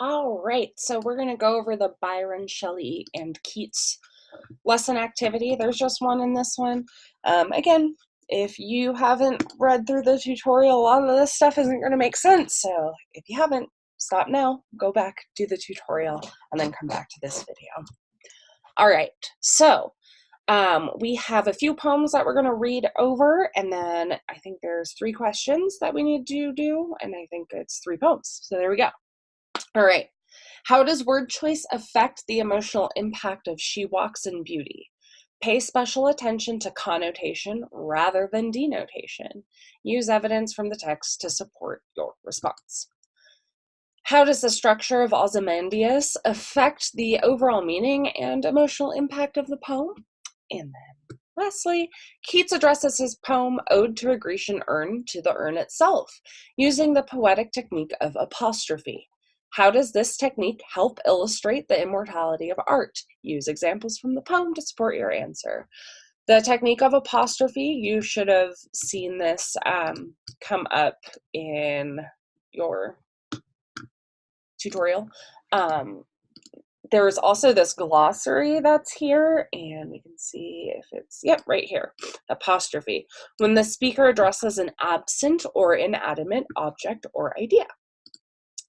All right, so we're going to go over the Byron, Shelley, and Keats lesson activity. There's just one in this one. Again, if you haven't read through the tutorial, a lot of this stuff isn't going to make sense. So if you haven't, stop now, go back, do the tutorial, and then come back to this video. All right, so we have a few poems that we're going to read over, and then I think there's 3 questions that we need to do, and I think it's 3 poems. So there we go. All right. How does word choice affect the emotional impact of She Walks in Beauty? Pay special attention to connotation rather than denotation. Use evidence from the text to support your response. How does the structure of Ozymandias affect the overall meaning and emotional impact of the poem? And then lastly, Keats addresses his poem Ode to a Grecian Urn to the urn itself, using the poetic technique of apostrophe. How does this technique help illustrate the immortality of art? Use examples from the poem to support your answer. The technique of apostrophe, you should have seen this come up in your tutorial. There is also this glossary that's here, and we can see if it's, yep, right here, apostrophe. When the speaker addresses an absent or inanimate object or idea.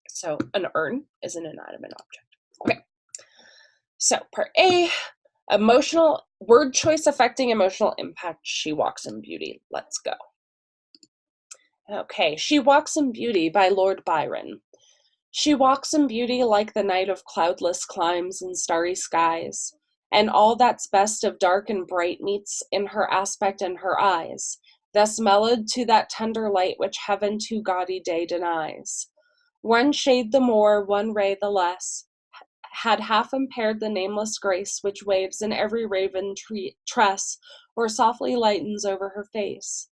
So an urn is an inanimate object. Okay. So part A, emotional word choice affecting emotional impact. She Walks in Beauty. Let's go. Okay, She Walks in Beauty by Lord Byron. She walks in beauty like the night of cloudless climes and starry skies, and all that's best of dark and bright meets in her aspect and her eyes, thus mellowed to that tender light which heaven to gaudy day denies. One shade the more, one ray the less, had half impaired the nameless grace which waves in every raven tress, or softly lightens over her face,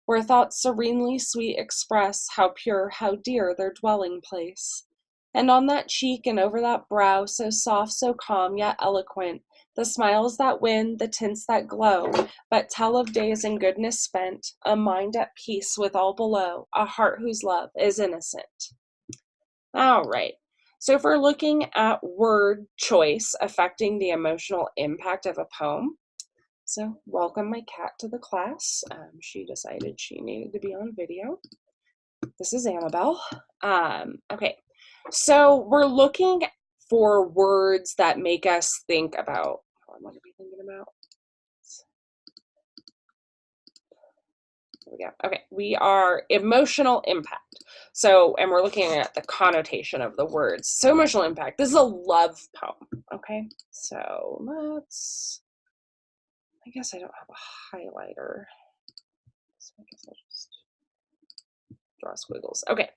where thoughts serenely sweet express how pure, how dear their dwelling place. And on that cheek and over that brow, so soft, so calm, yet eloquent, the smiles that win, the tints that glow, but tell of days and goodness spent, a mind at peace with all below, a heart whose love is innocent. All right. So if we're looking at word choice affecting the emotional impact of a poem, so welcome my cat to the class. She decided she needed to be on video. This is Annabelle. Okay, so we're looking for words that make us think about, what are we thinking about? There we go. Okay, we are emotional impact. So, and we're looking at the connotation of the words. So emotional impact, this is a love poem, okay? So let's, I guess I don't have a highlighter. So I guess I'll just draw squiggles. Okay.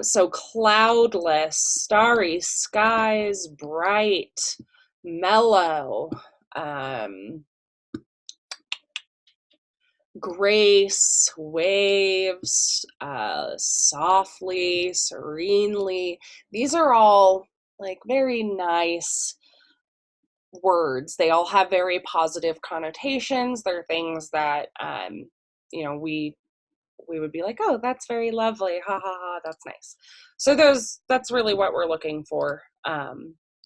So cloudless, starry skies, bright, mellow, grace, waves, softly, serenely. These are all like very nice words. They all have very positive connotations. They're things that, you know, we would be like, oh, that's very lovely, ha ha ha, that's nice. So that's really what we're looking for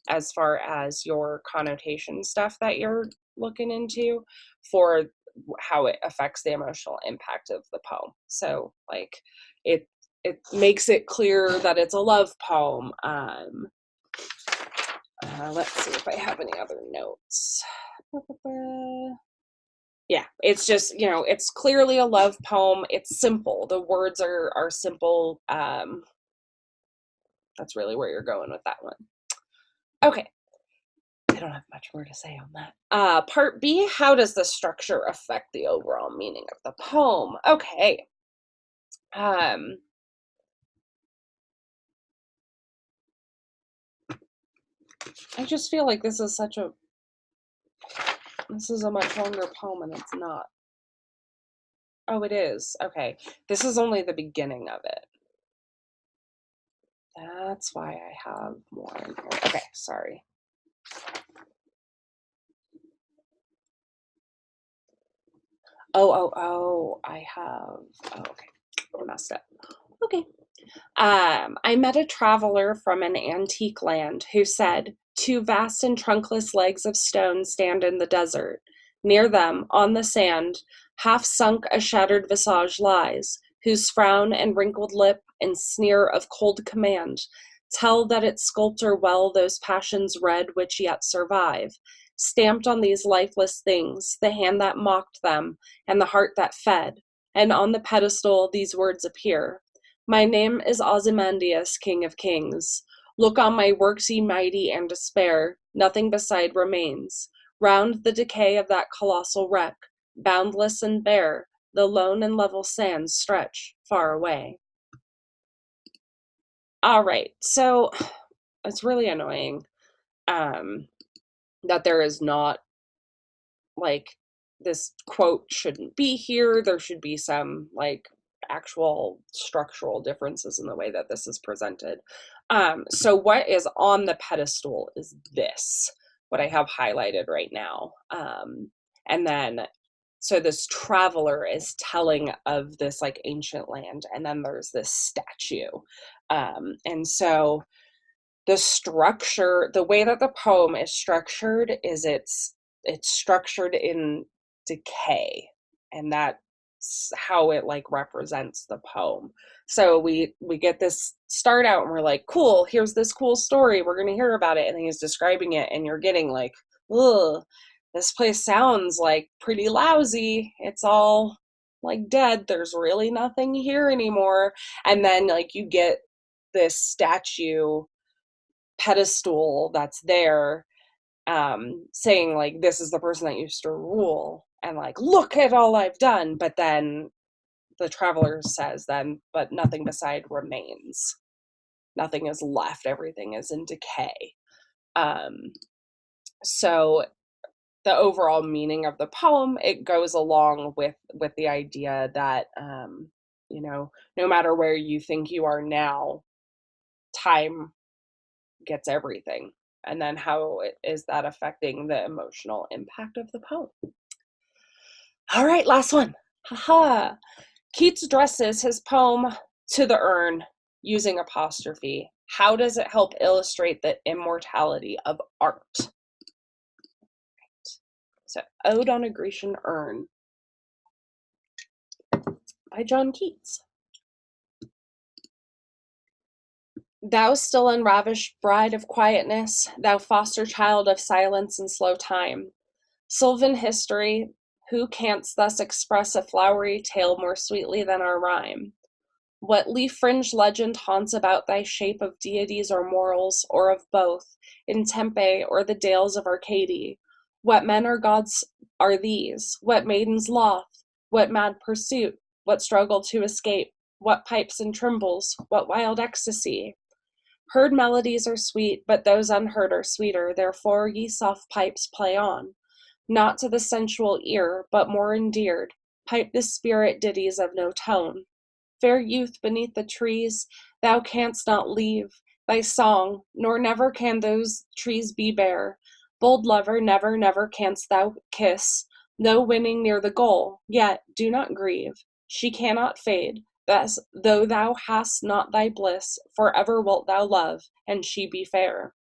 as far as your connotation stuff that you're looking into for how it affects the emotional impact of the poem. So like it makes it clear that it's a love poem. Let's see if I have any other notes. Yeah, it's just, you know, it's clearly a love poem. It's simple. The words are simple. That's really where you're going with that one. Okay. I don't have much more to say on that. Part B, how does the structure affect the overall meaning of the poem? Okay. I just feel like this is a much longer poem and it's not. Oh, it is. Okay. This is only the beginning of it. That's why I have more. Okay, sorry. Oh, I have, oh, okay, I messed up. Okay, I met a traveler from an antique land who said, "Two vast and trunkless legs of stone stand in the desert. Near them, on the sand, half sunk a shattered visage lies, whose frown and wrinkled lip and sneer of cold command tell that its sculptor well those passions read which yet survive. Stamped on these lifeless things, the hand that mocked them, and the heart that fed, and on the pedestal these words appear. My name is Ozymandias, King of Kings. Look on my works, ye mighty, and despair. Nothing beside remains. Round the decay of that colossal wreck, boundless and bare, the lone and level sands stretch far away." All right, so it's really annoying um, that there is not, like, this quote shouldn't be here. There should be some, like, actual structural differences in the way that this is presented. So what is on the pedestal is this, what I have highlighted right now. And then, so this traveler is telling of this, like, ancient land, and then there's this statue. And so the structure, the way that the poem is structured is it's structured in decay, and that's how it, like, represents the poem. So we get this start out and we're like, cool, here's this cool story, we're gonna hear about it, and then he's describing it and you're getting like, ugh, this place sounds like pretty lousy, it's all like dead, there's really nothing here anymore. And then, like, you get this statue pedestal that's there, saying, like, this is the person that used to rule, and, like, look at all I've done. But then the traveler says, then, but nothing beside remains. Nothing is left. Everything is in decay. So the overall meaning of the poem, it goes along with the idea that, no matter where you think you are now, time gets everything. And then how is that affecting the emotional impact of the poem? All right, last one. Haha. Keats addresses his poem to the urn using apostrophe. How does it help illustrate the immortality of art? So, Ode on a Grecian Urn by John Keats. Thou still unravished bride of quietness, thou foster child of silence and slow time, sylvan history, who canst thus express a flowery tale more sweetly than our rhyme? What leaf-fringed legend haunts about thy shape of deities or morals, or of both, in Tempe or the dales of Arcady? What men or gods are these? What maidens loth? What mad pursuit? What struggle to escape? What pipes and trembles? What wild ecstasy? Heard melodies are sweet, but those unheard are sweeter, therefore ye soft pipes play on. Not to the sensual ear, but more endeared, pipe the spirit ditties of no tone. Fair youth beneath the trees, thou canst not leave thy song, nor never can those trees be bare. Bold lover, never, never canst thou kiss, no winning near the goal, yet do not grieve. She cannot fade, thus, though thou hast not thy bliss, forever wilt thou love, and she be fair.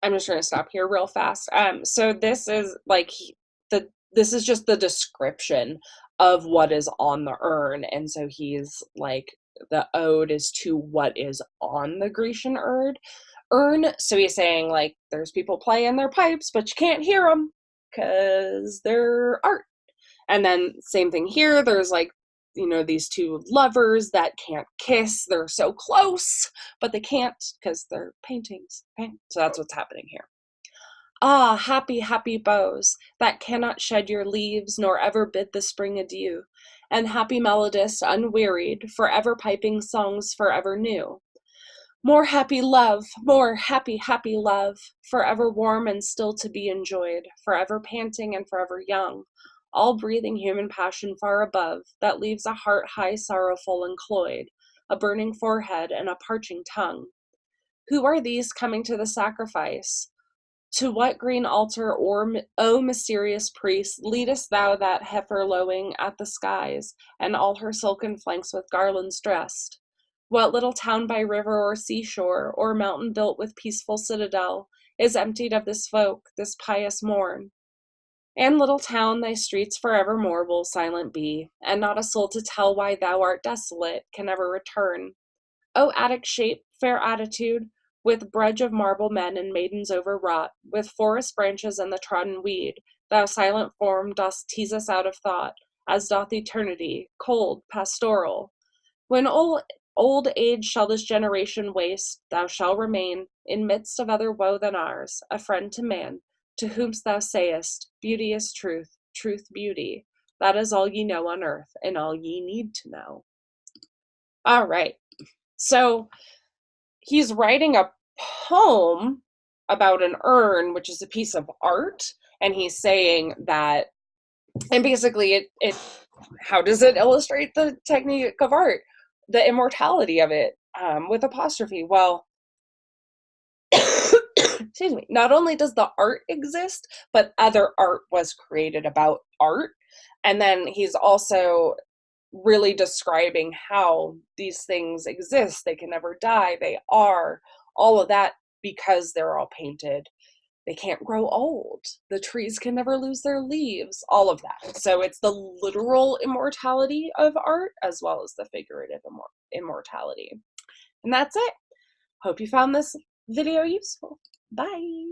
I'm just gonna stop here real fast. So this is like this is just the description of what is on the urn, and so he's like, the ode is to what is on the Grecian urn. So he's saying, like, there's people playing their pipes, but you can't hear them because they're art. And then same thing here. There's, like, these two lovers that can't kiss. They're so close, but they can't because they're paintings. Okay, so that's what's happening here. Ah, happy, happy boughs, that cannot shed your leaves, nor ever bid the spring adieu, and happy melodist, unwearied, forever piping songs forever new. More happy love, more happy, happy love, forever warm and still to be enjoyed, forever panting and forever young, all breathing human passion far above, that leaves a heart high sorrowful and cloyed, a burning forehead and a parching tongue. Who are these coming to the sacrifice? To what green altar, or, O mysterious priest, leadest thou that heifer lowing at the skies, and all her silken flanks with garlands dressed? What little town by river or seashore, or mountain built with peaceful citadel, is emptied of this folk, this pious morn? And little town, thy streets forevermore will silent be, and not a soul to tell why thou art desolate can ever return. O Attic shape, fair attitude, with bredge of marble men and maidens overwrought, with forest branches and the trodden weed, thou silent form dost tease us out of thought, as doth eternity, cold, pastoral. When old age shall this generation waste, thou shalt remain, in midst of other woe than ours, a friend to man, to whomst thou sayest, beauty is truth, truth beauty. That is all ye know on earth, and all ye need to know. All right. So he's writing a poem about an urn, which is a piece of art, and he's saying that, and basically it how does it illustrate the technique of art, the immortality of it, with apostrophe? Well, excuse me, not only does the art exist, but other art was created about art. And then he's also really describing how these things exist. They can never die. They are all of that because they're all painted. They can't grow old. The trees can never lose their leaves, all of that. So it's the literal immortality of art as well as the figurative immortality. And that's it. Hope you found this video useful. Bye.